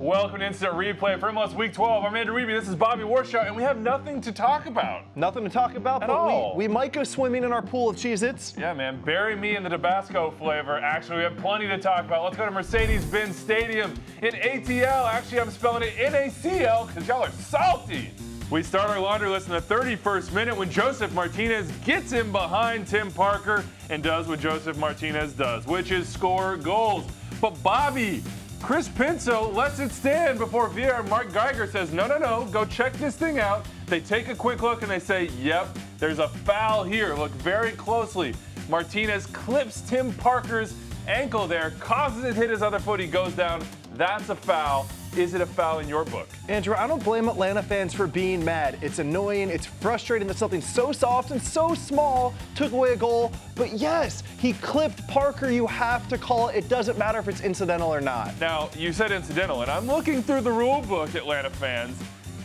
Welcome to Instant Replay for MLS Week 12. I'm Andrew Wiebe, this is Bobby Warshaw, and we have nothing to talk about. Nothing to talk about, but we might go swimming in our pool of Cheez-Its. Yeah, man, bury me in the Tabasco flavor. Actually, we have plenty to talk about. Let's go to Mercedes-Benz Stadium in ATL. Actually, I'm spelling it NACL because y'all are salty. We start our laundry list in the 31st minute when Josef Martinez gets in behind Tim Parker and does what Josef Martinez does, which is score goals. But Bobby, Chris Pinto lets it stand before VAR Mark Geiger says, no, go check this thing out. They take a quick look and they say, yep, there's a foul here. Look very closely. Martinez clips Tim Parker's ankle there, causes it to hit his other foot. He goes down. That's a foul. Is it a foul in your book? Andrew, I don't blame Atlanta fans for being mad. It's annoying, it's frustrating that something so soft and so small took away a goal. But yes, he clipped Parker. You have to call it. It doesn't matter if it's incidental or not. Now, you said incidental, and I'm looking through the rule book, Atlanta fans.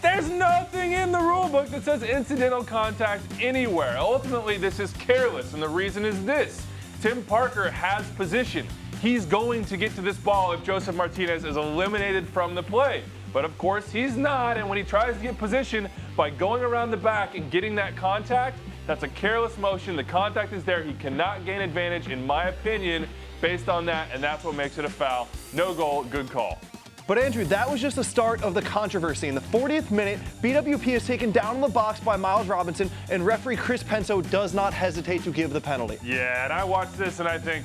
There's nothing in the rule book that says incidental contact anywhere. Ultimately, this is careless, and the reason is this. Tim Parker has position. He's going to get to this ball if Josef Martinez is eliminated from the play. But of course, he's not, and when he tries to get position by going around the back and getting that contact, that's a careless motion. The contact is there. He cannot gain advantage, in my opinion, based on that, and that's what makes it a foul. No goal, good call. But Andrew, that was just the start of the controversy. In the 40th minute, BWP is taken down in the box by Miles Robinson, and referee Chris Pinto does not hesitate to give the penalty. Yeah, and I watch this and I think,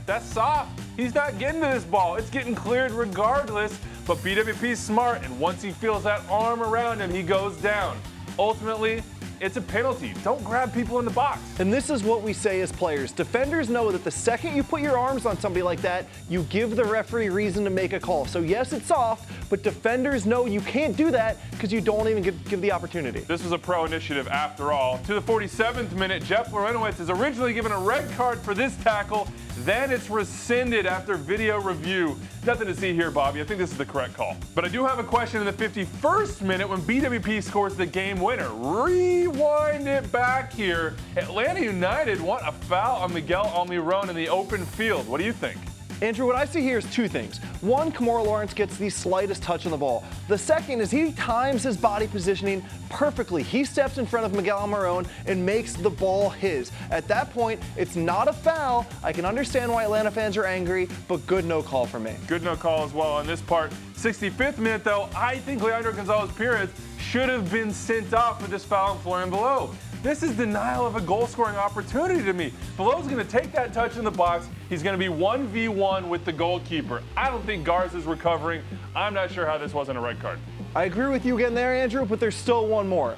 that's soft. He's not getting to this ball. It's getting cleared regardless, but BWP's smart, and once he feels that arm around him, he goes down. Ultimately, it's a penalty. Don't grab people in the box. And this is what we say as players. Defenders know that the second you put your arms on somebody like that, you give the referee reason to make a call. So yes, it's soft, but defenders know you can't do that because you don't even give the opportunity. This was a pro initiative after all. To the 47th minute, Jeff Larentowicz is originally given a red card for this tackle. Then it's rescinded after video review. Nothing to see here, Bobby. I think this is the correct call. But I do have a question in the 51st minute when BWP scores the game winner. Rewind it back here. Atlanta United want a foul on Miguel Almiron in the open field. What do you think? Andrew, what I see here is two things. One, Kamora Lawrence gets the slightest touch on the ball. The second is he times his body positioning perfectly. He steps in front of Miguel Almiron and makes the ball his. At that point, it's not a foul. I can understand why Atlanta fans are angry, but good no call for me. Good no call as well on this part. 65th minute, though, I think Leandro Gonzalez-Perez should have been sent off for this foul on Florian Below. This is denial of a goal-scoring opportunity to me. Below's going to take that touch in the box. He's going to be 1v1 with the goalkeeper. I don't think Garza's recovering. I'm not sure how this wasn't a red card. I agree with you again there, Andrew, but there's still one more.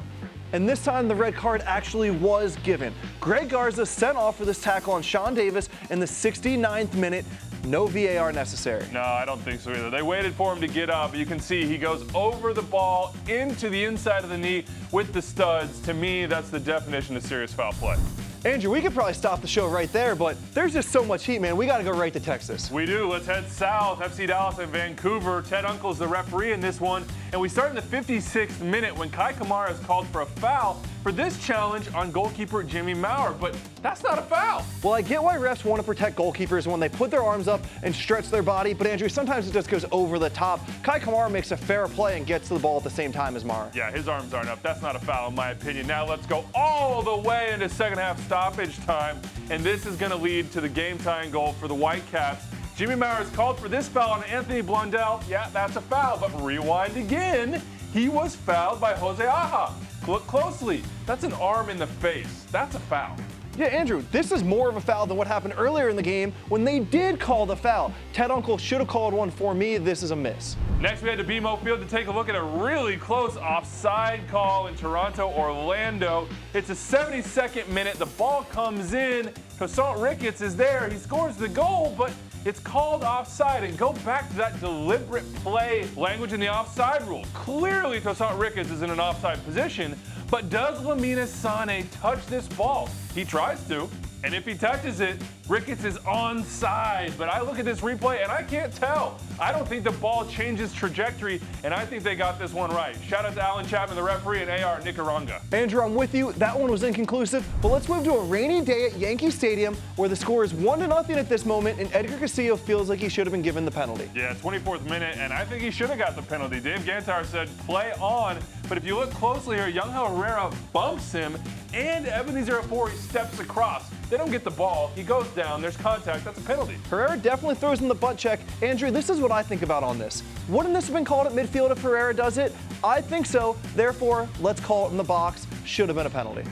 And this time the red card actually was given. Greg Garza sent off for this tackle on Sean Davis in the 69th minute. No VAR necessary. No, I don't think so either. They waited for him to get up, but you can see he goes over the ball into the inside of the knee with the studs. To me, that's the definition of serious foul play. Andrew, we could probably stop the show right there, but there's just so much heat, man. We got to go right to Texas. We do. Let's head south. FC Dallas and Vancouver. Ted Uncle's the referee in this one. And we start in the 56th minute when Kai Kamara is called for a foul for this challenge on goalkeeper Jimmy Maurer. But that's not a foul. Well, I get why refs want to protect goalkeepers when they put their arms up and stretch their body. But, Andrew, sometimes it just goes over the top. Kai Kamara makes a fair play and gets to the ball at the same time as Maurer. Yeah, his arms aren't up. That's not a foul in my opinion. Now let's go all the way into second half stoppage time. And this is going to lead to the game-tying goal for the Whitecaps. Jimmy Maurer is called for this foul on Anthony Blundell. Yeah, that's a foul, but rewind again. He was fouled by Jose Aja. Look closely. That's an arm in the face. That's a foul. Yeah, Andrew, this is more of a foul than what happened earlier in the game when they did call the foul. Ted Uncle should have called one for me. This is a miss. Next, we had to BMO Field to take a look at a really close offside call in Toronto, Orlando. It's a 72nd minute. The ball comes in. Toussaint Ricketts is there. He scores the goal, but it's called offside. And go back to that deliberate play language in the offside rule. Clearly, Toussaint Ricketts is in an offside position, but does Lamine Sane touch this ball? He tries to, And if he touches it, Ricketts is onside. But I look at this replay and I can't tell. I don't think the ball changes trajectory, and I think they got this one right. Shout out to Alan Chapman, the referee, and AR Nicaragua. Andrew, I'm with you. That one was inconclusive. But let's move to a rainy day at Yankee Stadium where the score is 1-0 at this moment, and Edgar Castillo feels like he should have been given the penalty. Yeah, 24th minute, and I think he should have got the penalty. Dave Gantar said play on, but if you look closely here, Younghoe Herrera bumps him, and Ebenezer Afori steps across. They don't get the ball. He goes down. There's contact. That's a penalty. Herrera definitely throws in the butt check. Andrew, this is what I think about on this. Wouldn't this have been called at midfield if Herrera does it? I think so. Therefore, let's call it in the box. Should have been a penalty.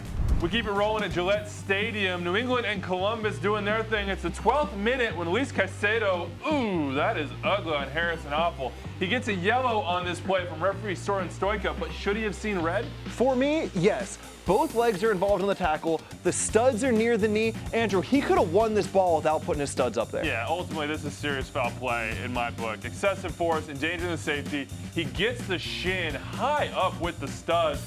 We keep it rolling at Gillette Stadium. New England and Columbus doing their thing. It's the 12th minute when Luis Caicedo, ooh, that is ugly on Harrison Awful. He gets a yellow on this play from referee Soren Stoica, but should he have seen red? For me, yes. Both legs are involved in the tackle. The studs are near the knee. Andrew, he could have won this ball without putting his studs up there. Yeah, ultimately, this is serious foul play in my book. Excessive force, endangering the safety. He gets the shin high up with the studs.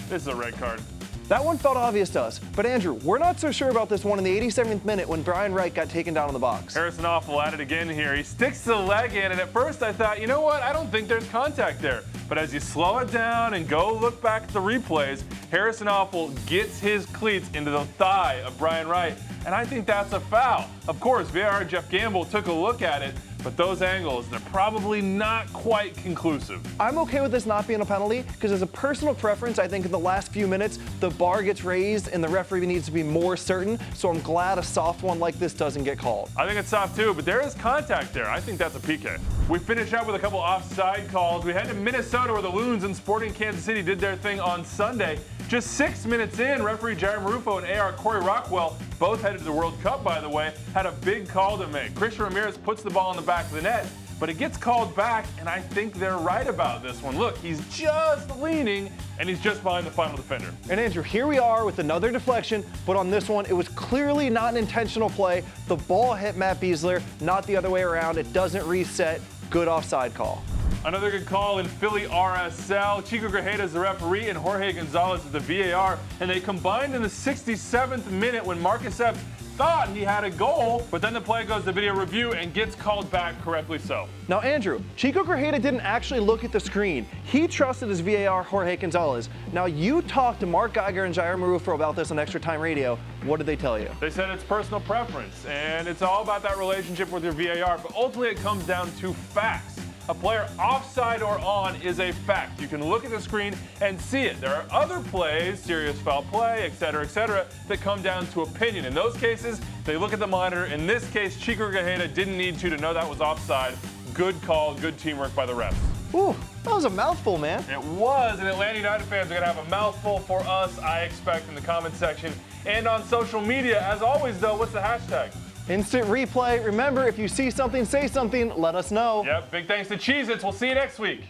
This is a red card. That one felt obvious to us. But Andrew, we're not so sure about this one in the 87th minute when Brian Wright got taken down in the box. Harrison Awful at it again here. He sticks the leg in, and at first I thought, you know what? I don't think there's contact there. But as you slow it down and go look back at the replays, Harrison Awful gets his cleats into the thigh of Brian Wright, and I think that's a foul. Of course, VAR Jeff Gamble took a look at it, but those angles, they're probably not quite conclusive. I'm okay with this not being a penalty because as a personal preference, I think in the last few minutes, the bar gets raised and the referee needs to be more certain, so I'm glad a soft one like this doesn't get called. I think it's soft too, but there is contact there. I think that's a PK. We finish up with a couple offside calls. We head to Minnesota where the Loons and Sporting Kansas City did their thing on Sunday. Just 6 minutes in, referee Jerry Marufo and AR Corey Rockwell, both headed to the World Cup, by the way, had a big call to make. Christian Ramirez puts the ball in the back of the net, but it gets called back, and I think they're right about this one. Look, he's just leaning, and he's just behind the final defender. And Andrew, here we are with another deflection, but on this one, it was clearly not an intentional play. The ball hit Matt Beasler, not the other way around. It doesn't reset. Good offside call. Another good call in Philly RSL. Chico Grajeda is the referee and Jorge Gonzalez is the VAR, and they combined in the 67th minute when Marcus Epps thought he had a goal, but then the play goes to video review and gets called back correctly so. Now, Andrew, Chico Grajeda didn't actually look at the screen. He trusted his VAR, Jorge Gonzalez. Now, you talked to Mark Geiger and Jair Marufo about this on Extra Time Radio. What did they tell you? They said it's personal preference, and it's all about that relationship with your VAR, but ultimately it comes down to facts. A player offside or on is a fact. You can look at the screen and see it. There are other plays, serious foul play, et cetera, that come down to opinion. In those cases, they look at the monitor. In this case, Chico Grajeda didn't need to know that was offside. Good call, good teamwork by the refs. Ooh, that was a mouthful, man. It was, and Atlanta United fans are going to have a mouthful for us, I expect, in the comment section and on social media. As always, though, what's the hashtag? Instant replay. Remember, if you see something, say something, let us know. Yep, big thanks to Cheez-Its. We'll see you next week.